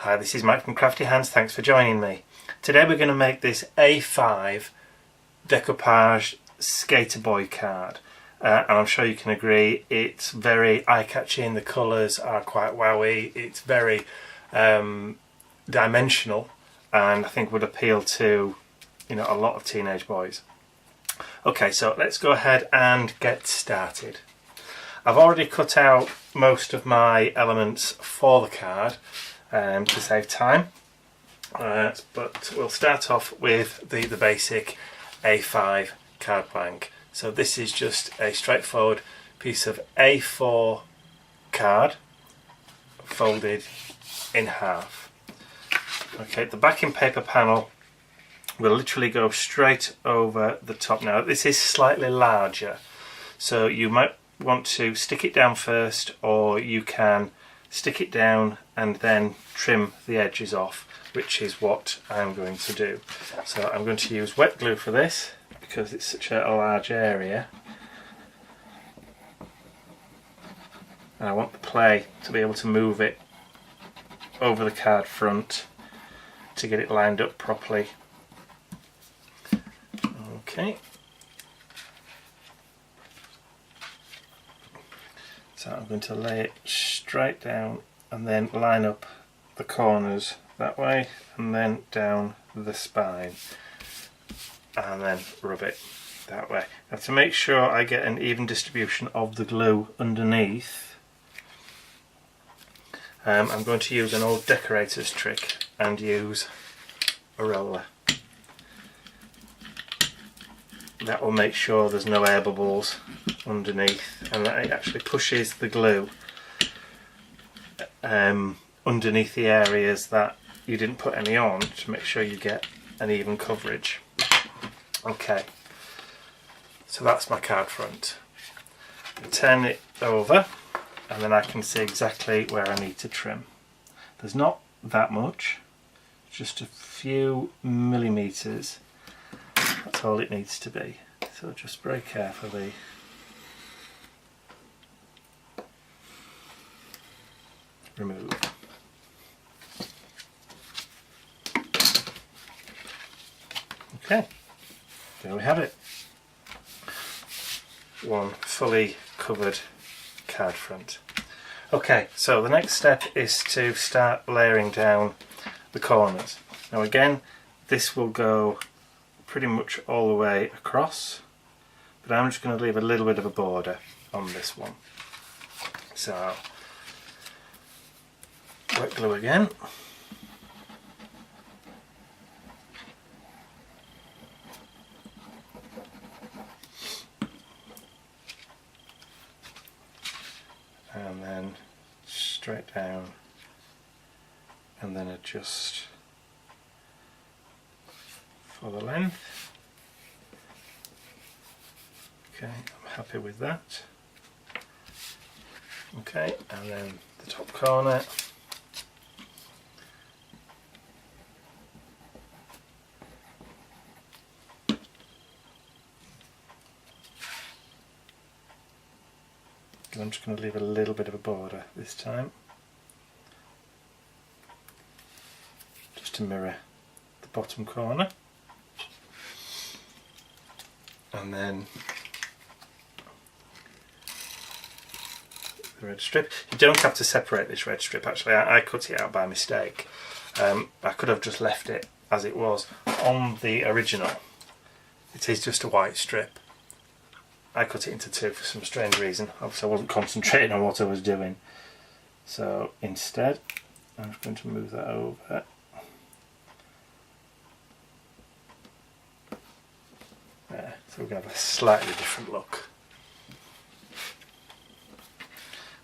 Hi, this is Mike from Kraftyhands. Thanks for joining me. Today we're going to make this A5 decoupage skater boy card. And I'm sure you can agree it's very eye-catching. The colours are quite wowy. It's very dimensional, and I think would appeal to a lot of teenage boys. Okay, so let's go ahead and get started. I've already cut out most of my elements for the card to save time, but we'll start off with the basic A5 card blank. So this is just a straightforward piece of A4 card folded in half. Okay, the backing paper panel will literally go straight over the top. Now this is slightly larger, so you might want to stick it down first, or you can stick it down and then trim the edges off, which is what I'm going to do. So I'm going to use wet glue for this because it's such a large area, and I want the play to be able to move it over the card front to get it lined up properly. Okay, so I'm going to lay it straight down and then line up the corners that way, and then down the spine, and then rub it that way. Now, to make sure I get an even distribution of the glue underneath, I'm going to use an old decorator's trick and use a roller. That will make sure there's no air bubbles underneath, and that it actually pushes the glue underneath the areas that you didn't put any on, to make sure you get an even coverage. Okay, so that's my card front. I turn it over and then I can see exactly where I need to trim. There's not that much, just a few millimeters. That's all it needs to be. So just very carefully remove. Okay, there we have it. One fully covered card front. Okay, so the next step is to start layering down the corners. Now again, this will go pretty much all the way across, but I'm just going to leave a little bit of a border on this one. So wet glue again. And then straight down, and then adjust for the length. Okay, I'm happy with that. Okay, and then the top corner. I'm just going to leave a little bit of a border this time, just to mirror the bottom corner. And then the red strip. You don't have to separate this red strip, actually. I cut it out by mistake. I could have just left it as it was. On the original, it is just a white strip. I cut it into two for some strange reason. Obviously I wasn't concentrating on what I was doing. So instead, I'm just going to move that over. There. So we're going to have a slightly different look.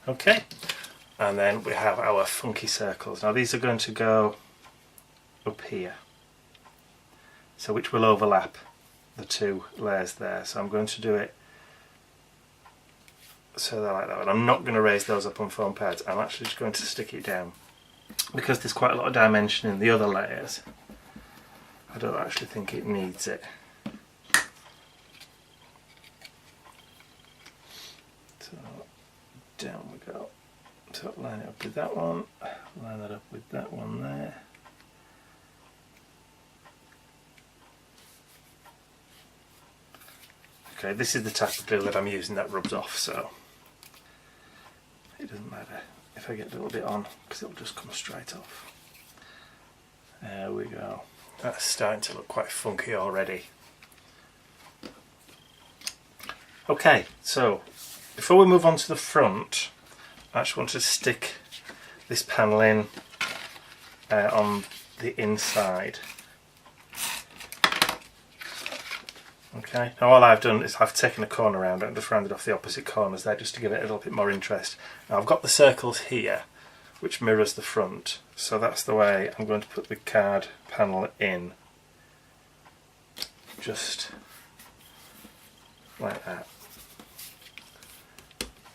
Okay, and then we have our funky circles. Now these are going to go up here, so which will overlap the two layers there. So I'm going to do it so they're like that, and I'm not going to raise those up on foam pads. I'm actually just going to stick it down, because there's quite a lot of dimension in the other layers. I don't actually think it needs it. So down we go. So line it up with that one, line that up with that one there. Okay, this is the type of glue that I'm using that rubs off, so it doesn't matter if I get a little bit on, because it'll just come straight off. There we go. That's starting to look quite funky already. Okay, so before we move on to the front, I just want to stick this panel in on the inside. Okay, now all I've done is I've taken a corner around it and just rounded off the opposite corners there just to give it a little bit more interest. Now I've got the circles here which mirrors the front, so that's the way I'm going to put the card panel in, just like that.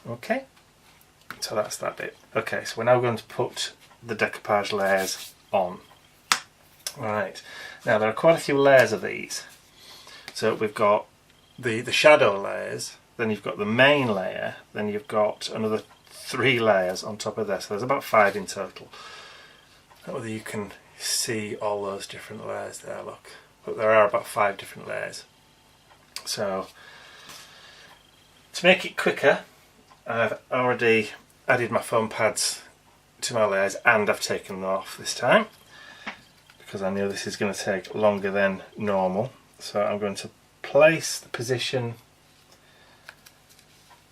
Okay, so that's that bit. Okay, so we're now going to put the decoupage layers on. Right, now there are quite a few layers of these. So we've got the shadow layers, then you've got the main layer, then you've got another 3 layers on top of this. So there's about 5 in total. I don't know whether you can see all those different layers there, look. But there are about 5 different layers. So to make it quicker, I've already added my foam pads to my layers and I've taken them off this time, because I knew this is going to take longer than normal. So I'm going to place the position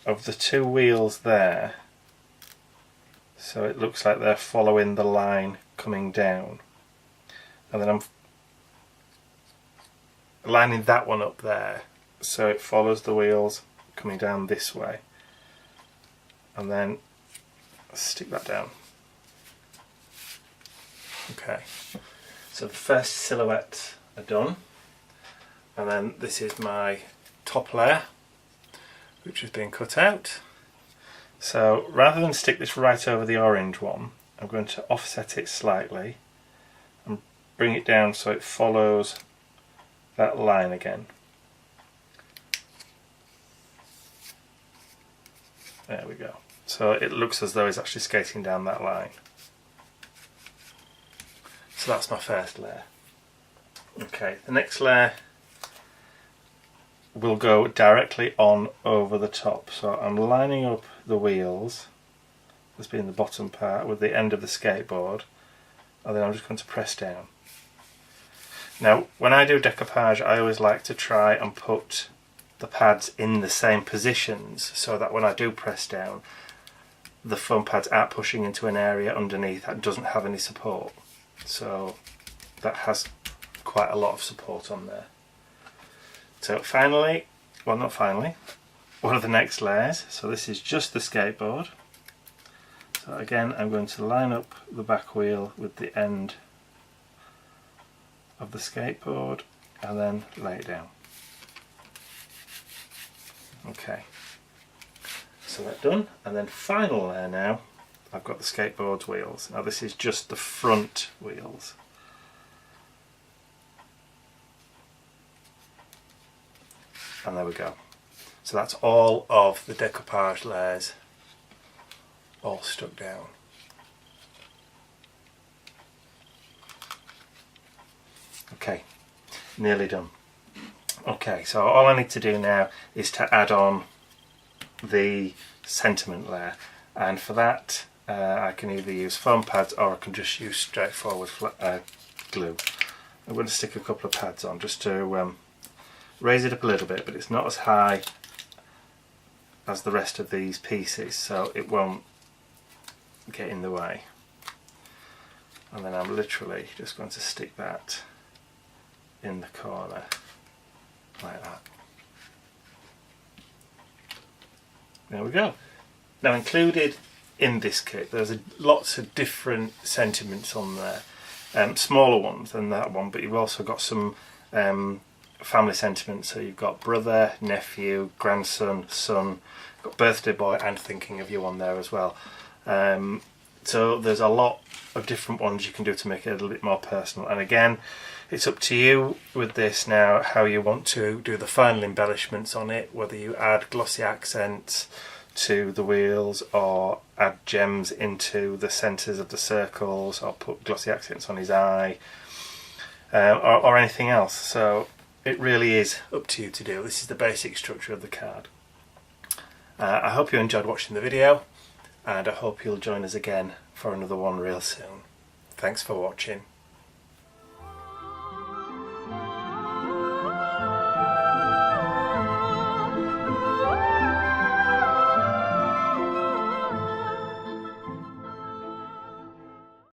of the 2 wheels there so it looks like they're following the line coming down, and then I'm lining that one up there so it follows the wheels coming down this way, and then stick that down. Okay, so the first silhouette are done. And then this is my top layer, which is being cut out. So rather than stick this right over the orange one, I'm going to offset it slightly and bring it down so it follows that line again. There we go. So it looks as though it's actually skating down that line. So that's my first layer. Okay, the next layer will go directly on over the top. So I'm lining up the wheels, this being the bottom part, with the end of the skateboard, and then I'm just going to press down. Now when I do decoupage, I always like to try and put the pads in the same positions so that when I do press down, the foam pads aren't pushing into an area underneath that doesn't have any support. So that has quite a lot of support on there. So finally, well not finally, one of the next layers, so this is just the skateboard. So again I'm going to line up the back wheel with the end of the skateboard and then lay it down. Okay, so that's done, and then final layer now, I've got the skateboard's wheels. Now this is just the front wheels. And there we go. So that's all of the decoupage layers all stuck down. Okay, nearly done. Okay, so all I need to do now is to add on the sentiment layer, and for that I can either use foam pads or I can just use straightforward glue. I'm going to stick a couple of pads on just to raise it up a little bit, but it's not as high as the rest of these pieces, so it won't get in the way. And then I'm literally just going to stick that in the corner like that. There we go. Now included in this kit there's lots of different sentiments on there, smaller ones than that one, but you've also got some family sentiments. So you've got brother, nephew, grandson, son, got birthday boy and thinking of you on there as well. So there's a lot of different ones you can do to make it a little bit more personal, and again it's up to you with this now how you want to do the final embellishments on it, whether you add glossy accents, to the wheels, or add gems into the centres of the circles, or put glossy accents on his eye, or anything else. So it really is up to you to do. This is the basic structure of the card. I hope you enjoyed watching the video, and I hope you'll join us again for another one real soon. Thanks for watching.